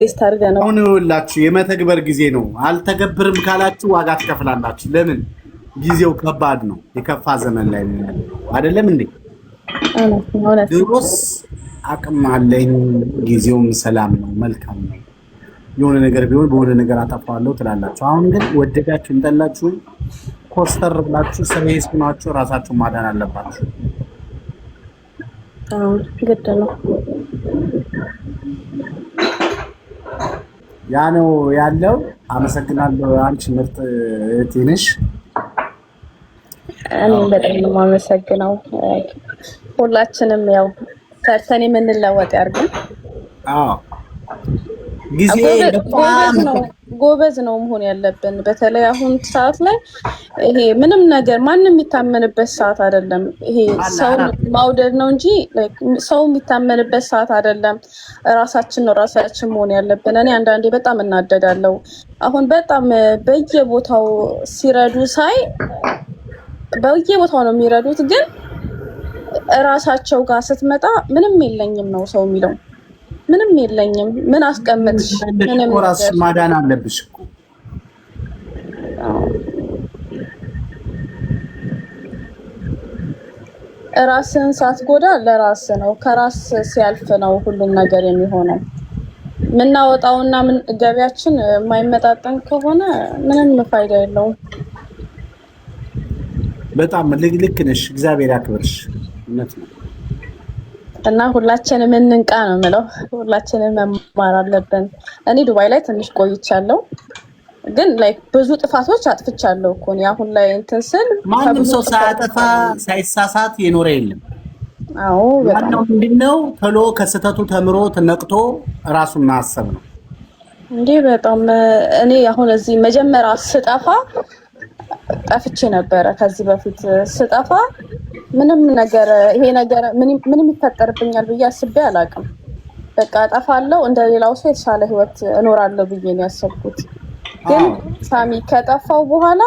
ቴስት አድርገህ ነው። አሁን ሁላችሁ የመተግበር ጊዜ ነው። አልተገብርም ካላችሁ ዋጋ ትከፍላላችሁ። ለምን? ጊዜው ከባድ ነው። የከፋ ዘመን ላይ ነው አይደለም እንዴ? ድሮስ አቅም አለኝ፣ ጊዜውም ሰላም ነው፣ መልካም ነው፣ የሆነ ነገር ቢሆን በሆነ ነገር አጠፋዋለሁ ትላላችሁ። አሁን ግን ወደዳችሁ እንጠላችሁ ኮስተር ብላችሁ ሰሬስ ሆናችሁ ራሳችሁን ማዳን አለባችሁ። ግድ ነው። ያ ነው ያለው። አመሰግናለሁ። አንቺ ምርጥ እህቴ ነሽ። እኔም በጣም ነው የማመሰግነው። ሁላችንም ያው ሰርተን የምንለወጥ ያድርገን። አዎ ጊዜ ጎበዝ ነው መሆን ያለብን። በተለይ አሁን ሰዓት ላይ ይሄ ምንም ነገር ማንም የሚታመንበት ሰዓት አይደለም። ይሄ ሰው ማውደድ ነው እንጂ ሰው የሚታመንበት ሰዓት አይደለም። ራሳችን መሆን ያለብን። እኔ አንዳንዴ በጣም እናደዳለሁ። አሁን በጣም በየቦታው ሲረዱ ሳይ በየቦታው ነው የሚረዱት፣ ግን እራሳቸው ጋር ስትመጣ ምንም የለኝም ነው ሰው የሚለው። ምንም የለኝም። ምን አስቀምጥሽ? ምንም ራስ ማዳን አለብሽ እኮ። ራስን ሳትጎዳ ለራስ ነው። ከራስ ሲያልፍ ነው ሁሉም ነገር የሚሆነው። ምናወጣውና ምን ገቢያችን የማይመጣጠን ከሆነ ምንም ፋይዳ የለውም። በጣም ልክ ነሽ። እግዚአብሔር ያክብርሽ። እውነት ነው። እና ሁላችንም እንንቃ ነው የምለው። ሁላችንም መማር አለብን። እኔ ዱባይ ላይ ትንሽ ቆይቻለሁ፣ ግን ብዙ ጥፋቶች አጥፍቻለሁ እኮ እኔ አሁን ላይ እንትን ስል ማንም ሰው ሳያጠፋ ሳይሳሳት የኖረ የለም። አዎ በጣም ምንድነው ቶሎ ከስተቱ ተምሮ ተነቅቶ ራሱን ማሰብ ነው እንዴ። በጣም እኔ አሁን እዚህ መጀመሪያ ስጠፋ ጠፍቼ ነበረ። ከዚህ በፊት ስጠፋ ምንም ነገር ይሄ ነገር ምንም ይፈጠርብኛል ብዬ አስቤ አላውቅም። በቃ እጠፋለሁ፣ እንደሌላው ሰው የተሻለ ህይወት እኖራለሁ ብዬ ነው ያሰብኩት። ግን ሳሚ ከጠፋው በኋላ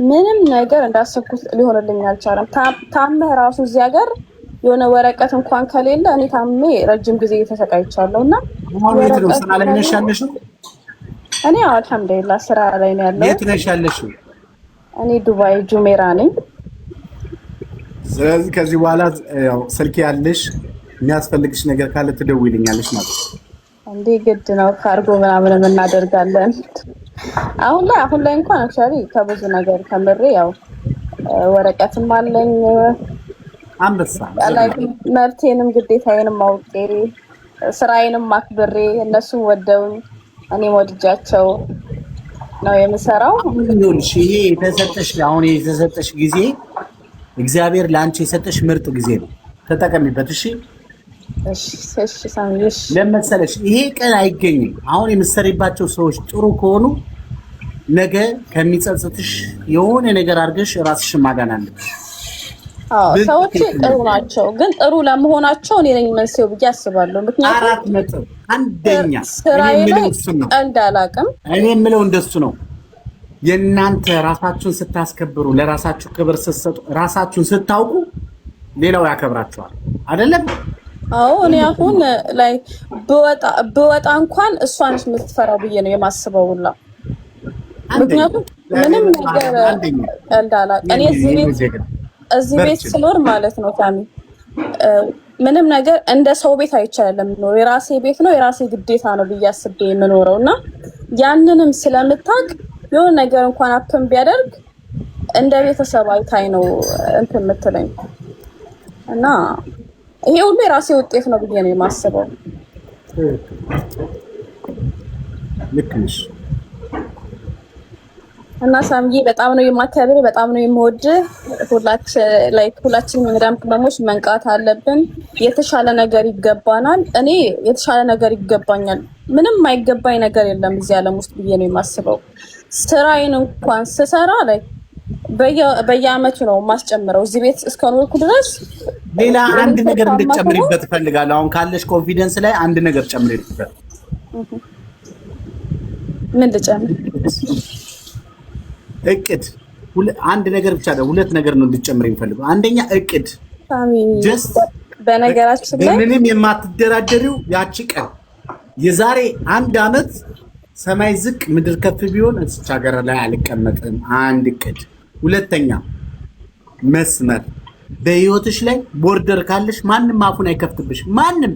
ምንም ነገር እንዳሰብኩት ሊሆንልኝ አልቻለም። ታመህ ራሱ እዚህ ሀገር የሆነ ወረቀት እንኳን ከሌለ እኔ ታሜ ረጅም ጊዜ ተሰቃይቻለሁ። እና የት ነው ስራ ላይ ነሽ ያለሽው? እኔ አልሐምዱሊላህ ስራ ላይ ነው ያለው። የት ነሽ ያለሽው? እኔ ዱባይ ጁሜራ ነኝ። ስለዚህ ከዚህ በኋላ ያው ስልክ ያለሽ የሚያስፈልግሽ ነገር ካለ ትደውይልኛለሽ ማለት ነው እንዴ? ግድ ነው። ካርጎ ምናምን እናደርጋለን። አሁን ላይ እንኳን አክቹአሊ ከብዙ ነገር ተምሬ ያው ወረቀትም አለኝ። አንበሳ መብቴንም ግዴታዬንም አውቄ ስራዬንም አክብሬ እነሱም ወደውኝ እኔም ወድጃቸው ነው የምሰራው። ይኸውልሽ ይሄ የተሰጠሽ ጊዜ እግዚአብሔር ለአንቺ የሰጠሽ ምርጥ ጊዜ ነው። ተጠቀሚበት። እሺ ሳሚሽ ለመሰለሽ ይሄ ቀን አይገኝም። አሁን የምትሰሪባቸው ሰዎች ጥሩ ከሆኑ ነገ ከሚጸጽትሽ የሆነ ነገር አድርገሽ ራስሽን ማዳን አለብሽ። ሰዎች ጥሩ ናቸው፣ ግን ጥሩ ለመሆናቸው እኔ ነኝ መንስኤው ብዬ አስባለሁ። ምክንያቱም 4 ነጥብ አንደኛ ስራዬ ላይ ቀልድ አላውቅም። እኔ የምለው እንደሱ ነው። የእናንተ ራሳችሁን ስታስከብሩ፣ ለራሳችሁ ክብር ስትሰጡ፣ ራሳችሁን ስታውቁ ሌላው ያከብራችኋል። አይደለም? አዎ እኔ አሁን ላይ ብወጣ እንኳን እሷን የምትፈራው ብዬ ነው የማስበው ሁላ። ምክንያቱም ምንም ነገር ቀልድ አላውቅም። እኔ እዚህ ቤት ስኖር ማለት ነው ታሚ ምንም ነገር እንደ ሰው ቤት አይቻልም ነው። የራሴ ቤት ነው፣ የራሴ ግዴታ ነው ብዬ አስቤ የምኖረው እና ያንንም ስለምታውቅ የሆነ ነገር እንኳን አፕን ቢያደርግ እንደ ቤተሰብ አይታይ ነው እንትን የምትለኝ እና ይሄ ሁሉ የራሴ ውጤት ነው ብዬ ነው የማስበው። ልክ ነሽ። እና ሳምዬ በጣም ነው የማከብር፣ በጣም ነው የምወድ። ሁላችንም የመዳም ቅመሞች መንቃት አለብን። የተሻለ ነገር ይገባናል። እኔ የተሻለ ነገር ይገባኛል። ምንም የማይገባኝ ነገር የለም እዚህ ዓለም ውስጥ ብዬ ነው የማስበው። ስራዬን እንኳን ስሰራ በየአመቱ ነው ማስጨምረው። እዚህ ቤት እስከኖርኩ ድረስ ሌላ አንድ ነገር እንድትጨምሪበት እፈልጋለሁ። አሁን ካለሽ ኮንፊደንስ ላይ አንድ ነገር ጨምሪበት። ምን ልጨምር? እቅድ አንድ ነገር ብቻ አይደለም፣ ሁለት ነገር ነው እንድትጨምሪ የምፈልገው። አንደኛ እቅድ ጀስት በነገራችን ላይ ምንም የማትደራደሪው ያቺ ቀን የዛሬ 1 ዓመት ሰማይ ዝቅ ምድር ከፍ ቢሆን እዚች ሀገር ላይ አልቀመጥም። አንድ እቅድ። ሁለተኛ መስመር በህይወትሽ ላይ ቦርደር ካለሽ ማንም አፉን አይከፍትብሽ። ማንም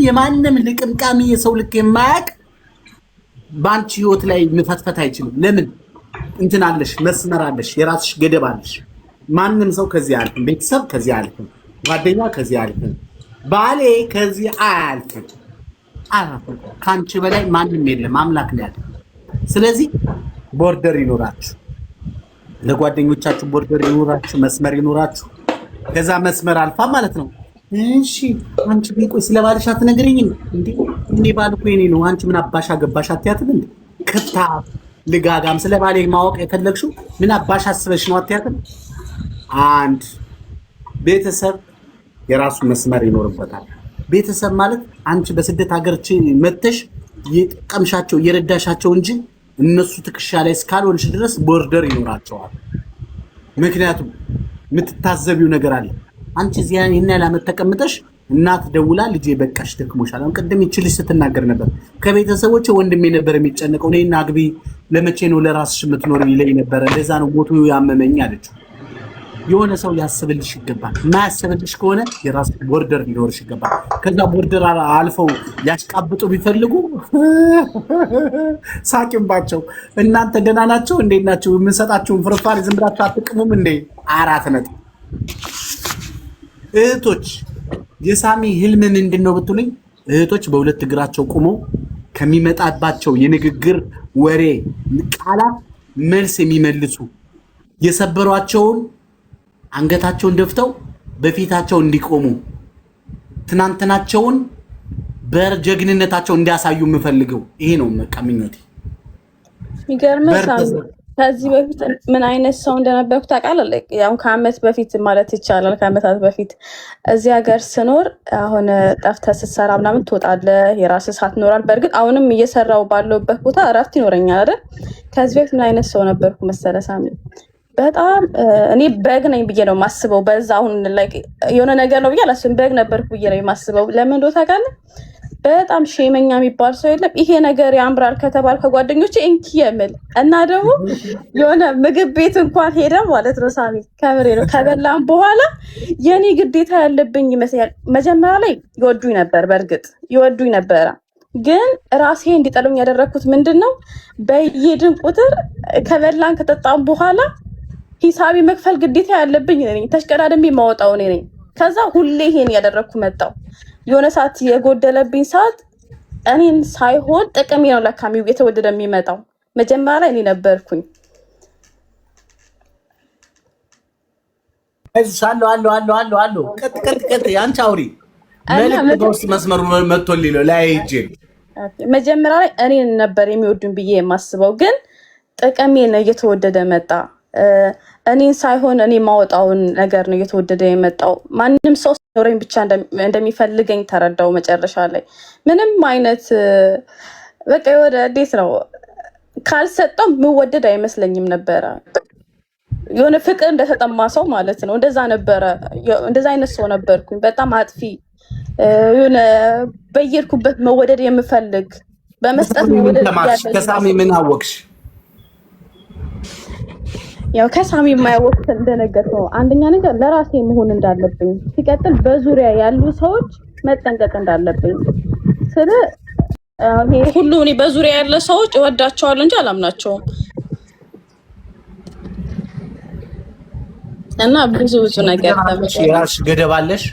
የማንም ልቅምቃሚ የሰው ልክ የማያውቅ በአንቺ ህይወት ላይ መፈትፈት አይችልም። ለምን እንትን አለሽ፣ መስመር አለሽ፣ የራስሽ ገደብ አለሽ። ማንም ሰው ከዚህ አያልፍም። ቤተሰብ ከዚህ አያልፍም። ጓደኛ ከዚህ አያልፍም። ባሌ ከዚህ አያልፍም። ከአንቺ በላይ ማንም የለም፣ አምላክ ነው ያለ። ስለዚህ ቦርደር ይኖራችሁ፣ ለጓደኞቻችሁ ቦርደር ይኖራችሁ፣ መስመር ይኖራችሁ። ከዛ መስመር አልፋ ማለት ነው። እሺ አንቺ ቆይ ስለባልሽ አትነግሪኝም እንዴ? እኔ ባል እኮ የኔ ነው። አንቺ ምን አባሽ አገባሽ አትያትም እንዴ? ከታ ልጋጋም ስለባሌ ማወቅ የፈለግሽው ምን አባሽ አስበሽ ነው አትያትም? አንድ ቤተሰብ የራሱ መስመር ይኖርበታል። ቤተሰብ ማለት አንቺ በስደት ሀገር መተሽ የጠቀምሻቸው የረዳሻቸው እንጂ እነሱ ትከሻ ላይ እስካልሆንሽ ድረስ ቦርደር ይኖራቸዋል። ምክንያቱም የምትታዘቢው ነገር አለ። አንቺ እዚያ ይሄን ያህል ዓመት ተቀምጠሽ እናት ደውላ ልጄ በቃሽ ደክሞሻል። አሁን ቅድም ይችልሽ ስትናገር ነበር። ከቤተሰቦች ወንድሜ ነበር የሚጨነቀው እኔና አግቢ ለመቼ ነው ለራስሽ የምትኖር ይለኝ ነበር። ለዛ ነው ሞቱ ያመመኝ አለች። የሆነ ሰው ያስብልሽ ይገባል። ማያስብልሽ ከሆነ የራስ ቦርደር ሊኖርሽ ይገባል። ከዛ ቦርደር አልፈው ሊያስቃብጡ ቢፈልጉ ሳቂምባቸው። እናንተ ደህና ናቸው እንዴ ናቸው? የምንሰጣችሁን ፍርፋሪ ዝም ብላችሁ አትቅሙም እንዴ? 4 ነጥብ እህቶች የሳሚ ህልም ምንድነው ብትሉኝ፣ እህቶች በሁለት እግራቸው ቆመው ከሚመጣባቸው የንግግር ወሬ ቃላት መልስ የሚመልሱ የሰበሯቸውን አንገታቸውን ደፍተው በፊታቸው እንዲቆሙ ትናንትናቸውን በጀግንነታቸው እንዲያሳዩ የምፈልገው ይሄ ነው። በቃ ምኞቴ። ይገርምህ ከዚህ በፊት ምን አይነት ሰው እንደነበርኩ ታውቃለህ? ያው ከዓመት በፊት ማለት ይቻላል ከዓመታት በፊት እዚህ ሀገር ስኖር አሁን ጠፍተህ ስትሰራ ምናምን ትወጣለህ፣ የራስህ ሰዓት ይኖራል። በእርግጥ አሁንም እየሰራው ባለውበት ቦታ እረፍት ይኖረኛል አይደል? ከዚህ በፊት ምን አይነት ሰው ነበርኩ መሰለህ ሳሚ? በጣም እኔ በግ ነኝ ብዬ ነው የማስበው። በዛ አሁን የሆነ ነገር ነው ብዬ አላስብም። በግ ነበርኩ ብዬ ነው የማስበው። ለምን እንደው ታውቃለህ? በጣም ሼመኛ የሚባል ሰው የለም። ይሄ ነገር ያምራል ከተባል ከጓደኞቼ እንኪ የምል እና ደግሞ የሆነ ምግብ ቤት እንኳን ሄደ ማለት ነው ሳሚ፣ ከምሬ ነው ከበላም በኋላ የኔ ግዴታ ያለብኝ ይመስላል። መጀመሪያ ላይ ይወዱኝ ነበር፣ በእርግጥ ይወዱኝ ነበረ። ግን ራሴ እንዲጠሉኝ ያደረኩት ምንድን ነው? በየድን ቁጥር ከበላን ከጠጣም በኋላ ሂሳቢ መክፈል ግዴታ ያለብኝ እኔ ነኝ። ተሽቀዳድሜ የማወጣው እኔ ነኝ። ከዛ ሁሌ ይሄን ያደረኩ መጣው። የሆነ ሰዓት የጎደለብኝ ሰዓት እኔን ሳይሆን ጥቅሜ ነው ለካ የተወደደ የሚመጣው። መጀመሪያ ላይ እኔ ነበርኩኝ። አሎ ቀጥ ያንቺ አውሪ መልክ በውስጥ መስመሩ መጥቶልኝ ነው ላይ ሂጅ። መጀመሪያ ላይ እኔን ነበር የሚወዱኝ ብዬ የማስበው፣ ግን ጥቅሜ ነው እየተወደደ መጣ። እኔን ሳይሆን እኔ ማወጣውን ነገር ነው እየተወደደ የመጣው። ማንም ሰው ሲኖረኝ ብቻ እንደሚፈልገኝ ተረዳው። መጨረሻ ላይ ምንም አይነት በቃ ወደ እንዴት ነው ካልሰጠው የምወደድ አይመስለኝም ነበረ። የሆነ ፍቅር እንደተጠማ ሰው ማለት ነው። እንደዛ ነበረ። እንደዛ አይነት ሰው ነበርኩኝ። በጣም አጥፊ፣ የሆነ በየርኩበት መወደድ የምፈልግ በመስጠት መወደድ ያለኝ። ከሳሚ ምን አወቅሽ? ያው ከሳሚ የማያወቅት እንደነገርኩህ ነው። አንደኛ ነገር ለራሴ መሆን እንዳለብኝ፣ ሲቀጥል በዙሪያ ያሉ ሰዎች መጠንቀቅ እንዳለብኝ። ሁሉ እኔ በዙሪያ ያለ ሰዎች እወዳቸዋለሁ እንጂ አላምናቸውም። እና ብዙ ነገር የራስሽ ገደብ አለሽ።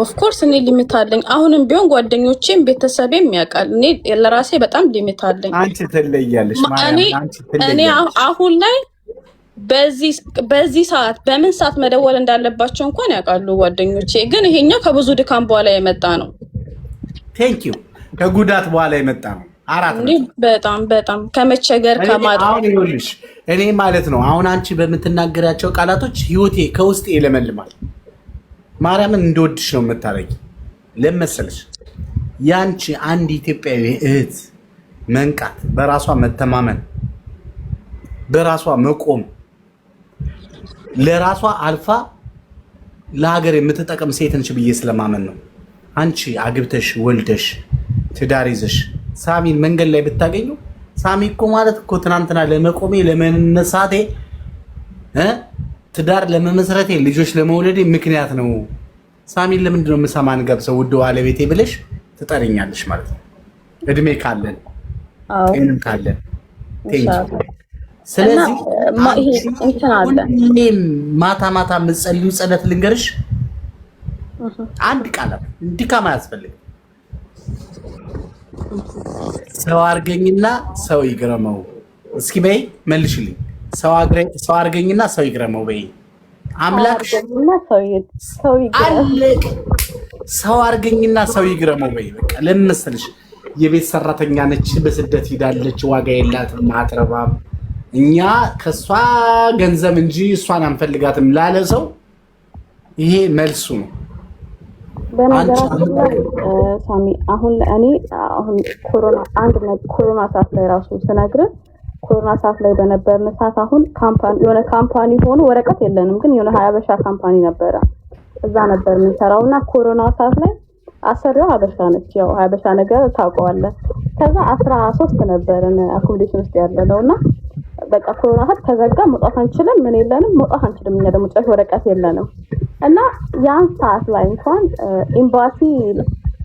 ኦፍኮርስ እኔ ሊሚት አለኝ። አሁንም ቢሆን ጓደኞቼም ቤተሰቤም ያውቃል። እኔ ለራሴ በጣም ሊሚት አለኝ። አንቺ ትለያለሽ ማለት እኔ አሁን ላይ በዚህ ሰዓት በምን ሰዓት መደወል እንዳለባቸው እንኳን ያውቃሉ ጓደኞቼ። ግን ይሄኛው ከብዙ ድካም በኋላ የመጣ ነው። ቴንክ ዩ። ከጉዳት በኋላ የመጣ ነው። 4 ነው። በጣም ከመቸገር ከማድረግ አሁን ይኸውልሽ እኔ ማለት ነው አሁን አንቺ በምትናገራቸው ቃላቶች ህይወቴ ከውስጤ ይለመልማል። ማርያምን እንደወድሽ ነው የምታረጊ። ለመሰለሽ ያንቺ አንድ ኢትዮጵያዊ እህት መንቃት፣ በራሷ መተማመን፣ በራሷ መቆም፣ ለራሷ አልፋ ለሀገር የምትጠቀም ሴት ነች ብዬ ስለማመን ነው። አንቺ አግብተሽ ወልደሽ ትዳር ይዘሽ ሳሚን መንገድ ላይ ብታገኙ ሳሚ እኮ ማለት እኮ ትናንትና ለመቆሜ ለመነሳቴ ትዳር ለመመስረቴ ልጆች ለመውለዴ ምክንያት ነው። ሳሚን ለምንድን ነው የምሰማን ገብሰው ውድ ባለቤቴ ብለሽ ትጠሪኛለሽ ማለት ነው። እድሜ ካለን ጤንም ካለን ስለዚህ ማታ ማታ የምትጸልዩ ጸሎት ልንገርሽ፣ አንድ ቃላት እንዲካማ አያስፈልግም። ሰው አርገኝና ሰው ይግረመው። እስኪ በይ መልሽልኝ። ሰው አርገኝና ሰው ይግረመው በይ። አምላክ ሰው አርገኝና ሰው ይግረመው በይ። በቃ ለምን መሰለሽ? የቤት ሰራተኛ ነች፣ በስደት ሂዳለች፣ ዋጋ የላትም፣ አትረባም። እኛ ከሷ ገንዘብ እንጂ እሷን አንፈልጋትም ላለ ሰው ይሄ መልሱ ነው። በነገራችን ላይ ሳሚ አሁን ኮሮና ሰዓት ላይ ራሱ ስነግርህ ኮሮና ሰዓት ላይ በነበርን ሰዓት አሁን የሆነ ካምፓኒ ሆኖ ወረቀት የለንም፣ ግን የሆነ ሀበሻ ካምፓኒ ነበረ። እዛ ነበር የምንሰራውና ኮሮና ሰዓት ላይ አሰሪው ሀበሻ ነች። ያው ሀበሻ ነገር ታውቀዋለህ። ከዛ 13 ነበርን አኮሞዴሽን ውስጥ ያለነውና በቃ ኮሮና ሰዓት ተዘጋ፣ መውጣት አንችልም፣ ምን የለንም፣ መውጣት አንችልም። እኛ ደግሞ ጭራሽ ወረቀት የለንም እና ያን ሰዓት ላይ እንኳን ኤምባሲ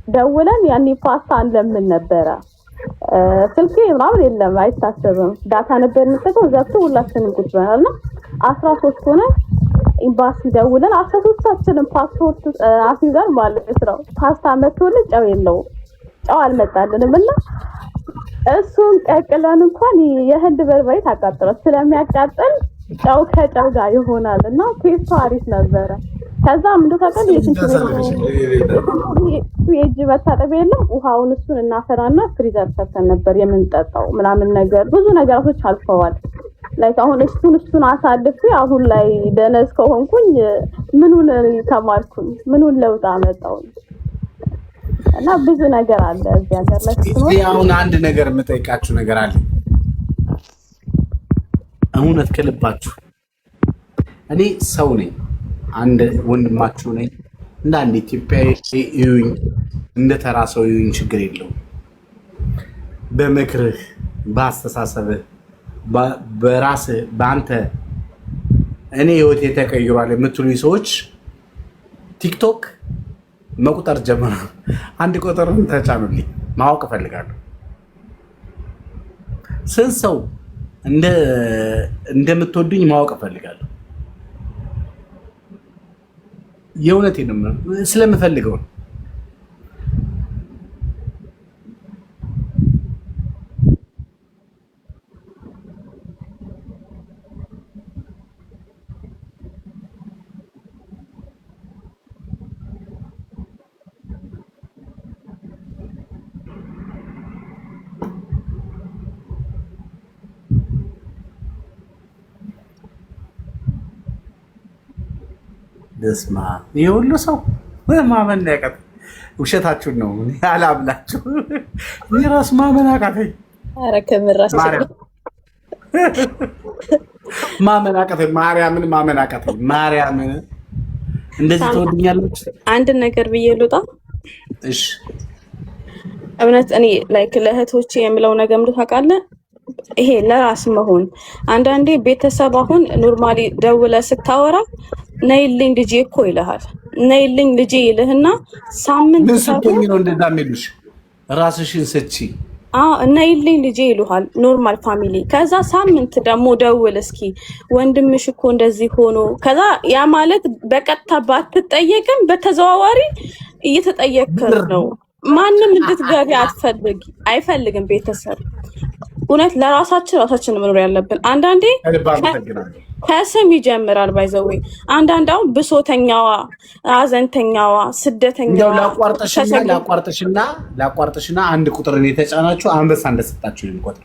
ደውለን ያኔ ፓስታ አንለምን ነበረ። ስልክ ምናምን የለም፣ አይታሰብም። ዳታ ነበር የምንጠቀመው። ዘግቶ ሁላችንም ቁጭ ብለናልና 13 ሆነ ኤምባሲ ደውለን 13ታችንም ፓስፖርት አስይዘን ማለት ነው። ፓስታ መጥቶልን ጨው የለውም፣ ጨው አልመጣልንም እና እሱን ቀቅለን እንኳን የህንድ በርበሬ ታቃጥለው ስለሚያቃጥል ጨው ከጨው ጋር ይሆናል እና ቴስቱ አሪፍ ነበረ። ከዛ ምንድን ታውቃለህ የእጅ መታጠቢያ የለም። ውሃውን እሱን እናፈራና ፍሪዘር ከተን ነበር የምንጠጣው ምናምን ነገር ብዙ ነገራቶች አልፈዋል። ላይክ አሁን እሱን አሳልፌ አሁን ላይ ደነስ ከሆንኩኝ ምኑን ተማርኩኝ፣ ምኑን ለውጥ አመጣሁኝ እና ብዙ ነገር አለ እዚህ ሀገር ላይ። አሁን አንድ ነገር የምጠይቃችሁ ነገር አለ፣ እውነት ከልባችሁ። እኔ ሰው ነኝ፣ አንድ ወንድማችሁ ነኝ። እንደ አንድ ኢትዮጵያዊ እዩኝ፣ እንደ ተራ ሰው እዩኝ፣ ችግር የለውም። በምክርህ፣ በአስተሳሰብህ፣ በራስህ፣ በአንተ እኔ ህይወቴ ተቀይሯል የምትሉኝ ሰዎች ቲክቶክ መቁጠር ጀመረ። አንድ ቁጥርን ተጫኑልኝ፣ ማወቅ እፈልጋለሁ። ስንት ሰው እንደምትወዱኝ ማወቅ እፈልጋለሁ። የእውነቴን ነው፣ ስለምፈልገው ነው። ደስማ የሁሉ ሰው ማመን ያቀት ውሸታችሁን ነው። እኔ አላምናችሁ። እኔ ራስ ማመን አቃተኝ። ኧረ ከምራችሁ ማመን አቃተኝ። ማርያምን ማመን አቃተኝ። ማርያምን እንደዚህ ትወድኛለች። አንድ ነገር ብዬ ልውጣ። እሺ እውነት እኔ ላይክ ለእህቶቼ የምለው ነገር ምንድን ታውቃለህ? ይሄ ለራስ መሆን አንዳንዴ ቤተሰብ አሁን ኖርማሊ ደውለህ ስታወራ ነይልኝ ልጄ እኮ ይልሃል። ነይልኝ ልጄ ይልህና ሳምንት ስትሆኚ ነው እንደዛ የሚሉሽ። ራስሽን ስቺ ነይልኝ ልጄ ይሉሃል ኖርማል ፋሚሊ። ከዛ ሳምንት ደግሞ ደውል እስኪ ወንድምሽ እኮ እንደዚህ ሆኖ። ከዛ ያ ማለት በቀጥታ ባትጠየቅም በተዘዋዋሪ እየተጠየቅክ ነው። ማንም እንድትገቢ አይፈልግም ቤተሰብ። እውነት ራሳችን መኖር ያለብን። አንዳንዴ ከስም ይጀምራል። ባይዘዌ አንዳንድ አሁን ብሶተኛዋ፣ ሀዘንተኛዋ፣ ስደተኛዋ ላቋርጥሽና አንድ ቁጥርን የተጫናችሁ አንበሳ እንደሰጣችሁ የሚቆጥር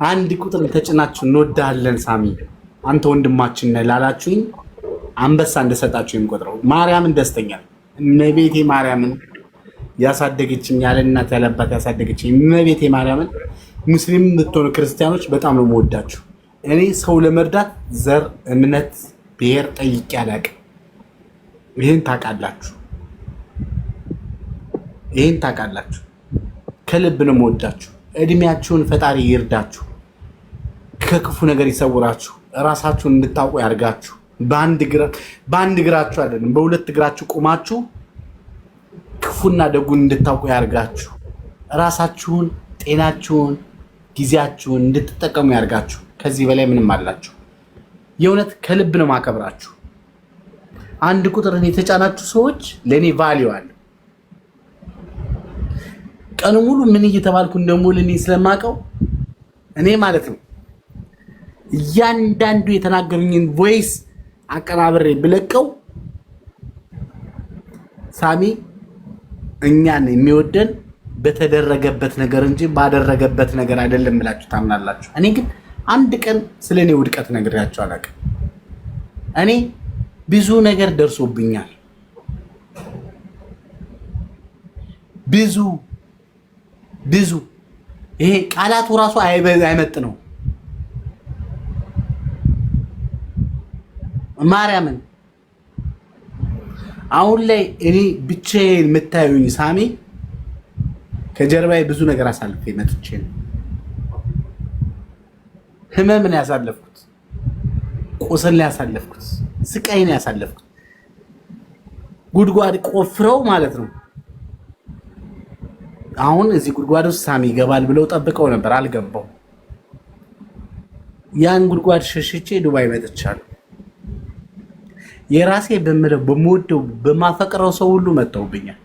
አንድ ቁጥር ተጭናችሁ እንወዳለን ሳሚ አንተ ወንድማችን ነህ ላላችሁኝ አንበሳ እንደሰጣችሁ የሚቆጥረው ማርያምን ደስተኛ እመቤቴ ማርያምን ያሳደገችኝ ያለ እናት ያለ አባት ያሳደገችኝ እመቤቴ ማርያምን ሙስሊም ብትሆኑ ክርስቲያኖች በጣም ነው የምወዳችሁ። እኔ ሰው ለመርዳት ዘር፣ እምነት፣ ብሔር ጠይቄ አላውቅም። ይሄን ታውቃላችሁ። ከልብ ነው የምወዳችሁ። እድሜያችሁን ፈጣሪ ይርዳችሁ፣ ከክፉ ነገር ይሰውራችሁ፣ ራሳችሁን እንድታውቁ ያርጋችሁ። በአንድ እግራችሁ አይደለም በሁለት እግራችሁ ቆማችሁ ክፉና ደጉን እንድታውቁ ያርጋችሁ። ራሳችሁን፣ ጤናችሁን፣ ጊዜያችሁን እንድትጠቀሙ ያርጋችሁ። ከዚህ በላይ ምንም አላችሁ። የእውነት ከልብ ነው ማከብራችሁ። አንድ ቁጥርን የተጫናችሁ ሰዎች ለእኔ ቫሊዩ አለ። ቀኑ ሙሉ ምን እየተባልኩ እንደምውል እኔ ስለማውቀው እኔ ማለት ነው እያንዳንዱ የተናገሩኝን ቮይስ አቀናብሬ ብለቀው ሳሚ እኛን የሚወደን በተደረገበት ነገር እንጂ ባደረገበት ነገር አይደለም ብላችሁ ታምናላችሁ። እኔ ግን አንድ ቀን ስለኔ ውድቀት ነግሬያችሁ አላውቅም። እኔ ብዙ ነገር ደርሶብኛል። ብዙ ይሄ ቃላቱ ራሱ አይመጥ ነው። ማርያምን አሁን ላይ እኔ ብቻዬን የምታዩኝ ሳሚ ከጀርባዬ ብዙ ነገር አሳልፌ መጥቼ ነው። ህመምን ያሳለፍኩት፣ ቁስልን ያሳለፍኩት፣ ስቃይን ያሳለፍኩት ጉድጓድ ቆፍረው ማለት ነው። አሁን እዚህ ጉድጓድ ውስጥ ሳሚ ይገባል ብለው ጠብቀው ነበር፣ አልገባው። ያን ጉድጓድ ሸሽቼ ዱባይ መጥቻለሁ። የራሴ በምለው በመወደው በማፈቅረው ሰው ሁሉ መተውብኛል።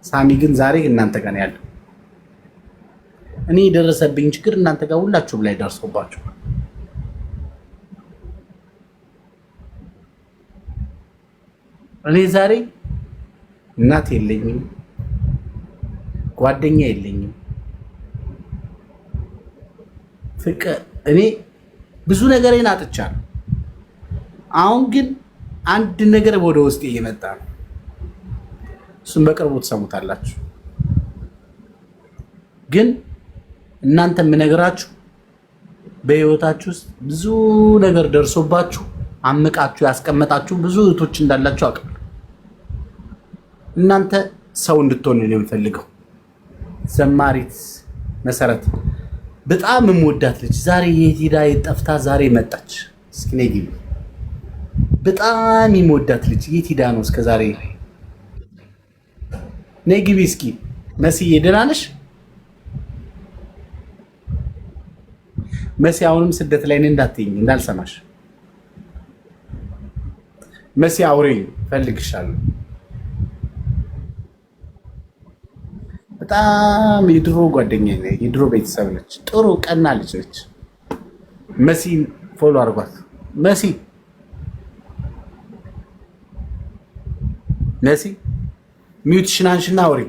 ሳሚ ግን ዛሬ እናንተ ጋር ነው ያለው። እኔ የደረሰብኝ ችግር እናንተ ጋር ሁላችሁም ላይ ደርሶባችሁ እኔ ዛሬ እናት የለኝም፣ ጓደኛ የለኝም፣ ፍቅር እኔ ብዙ ነገሬን አጥቻለሁ። አሁን ግን አንድ ነገር ወደ ውስጥ እየመጣ ነው። እሱም በቅርቡ ትሰሙታላችሁ። ግን እናንተ የምነግራችሁ በህይወታችሁ ውስጥ ብዙ ነገር ደርሶባችሁ አምቃችሁ ያስቀመጣችሁ ብዙ እህቶች እንዳላችሁ አውቃለሁ። እናንተ ሰው እንድትሆኑ ነው የምፈልገው። ዘማሪት መሰረት በጣም የምወዳት ልጅ ዛሬ የት ሄዳ ጠፍታ ዛሬ መጣች። እስኪ ነይ ግቢ። በጣም የምወዳት ልጅ የት ሄዳ ነው እስከ ዛሬ? ነይ ግቢ እስኪ። መስዬ ደህና ነሽ? መሲ አሁንም ስደት ላይ ነኝ እንዳትይኝ እንዳልሰማሽ። መሲ አውሪኝ፣ ፈልግሻለሁ። በጣም የድሮ ጓደኛዬ ነች፣ የድሮ ቤተሰብ ነች። ጥሩ ቀና ልጅ ነች። መሲ ፎሎ አድርጓት። መሲ ሚውትሽን አንሺና አውሪ።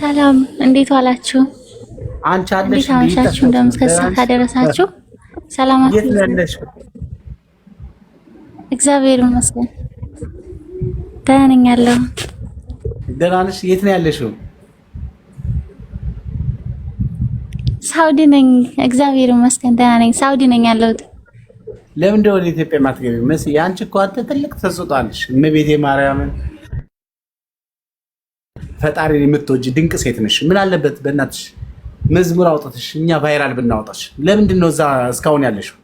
ሰላም፣ እንዴት ዋላችሁ? አንቺ አለሽ? እንዴት አመሻችሁ? እንደምን ከሰዓት አደረሳችሁ? ሰላማችሁ? የት ነሽ? እግዚአብሔር ይመስገን ደህና ነኝ ያለው። ደህና ነሽ? የት ነው ያለሽው? ሳውዲ ነኝ። እግዚአብሔር ይመስገን ደህና ነኝ። ሳውዲ ነኝ ያለሁት። ለምን እንደው ወደ ኢትዮጵያ ማትገቢው? መሲ አንቺ እኮ አንተ ትልቅ ተሰጥቷልሽ። እመቤቴ ማርያምን ፈጣሪን የምትወጂ ድንቅ ሴት ነሽ። ምን አለበት በእናትሽ መዝሙር አውጥተሽ እኛ ቫይራል ብናወጣሽ? ለምንድን ነው እዛ እስካሁን ያለሽው?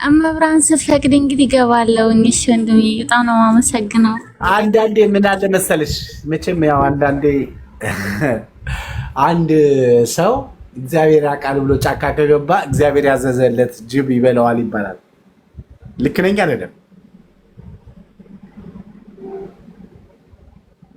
እመብርሃን ስትፈቅድ እንግዲህ እገባለሁ። እሺ ወንድሜ በጣም ነው የማመሰግነው። አንዳንዴ ምን አለ መሰለሽ፣ መቼም ያው አንዳንዴ አንድ ሰው እግዚአብሔር ያውቃል ብሎ ጫካ ከገባ እግዚአብሔር ያዘዘለት ጅብ ይበላዋል ይባላል። ልክ ነኝ አይደለም?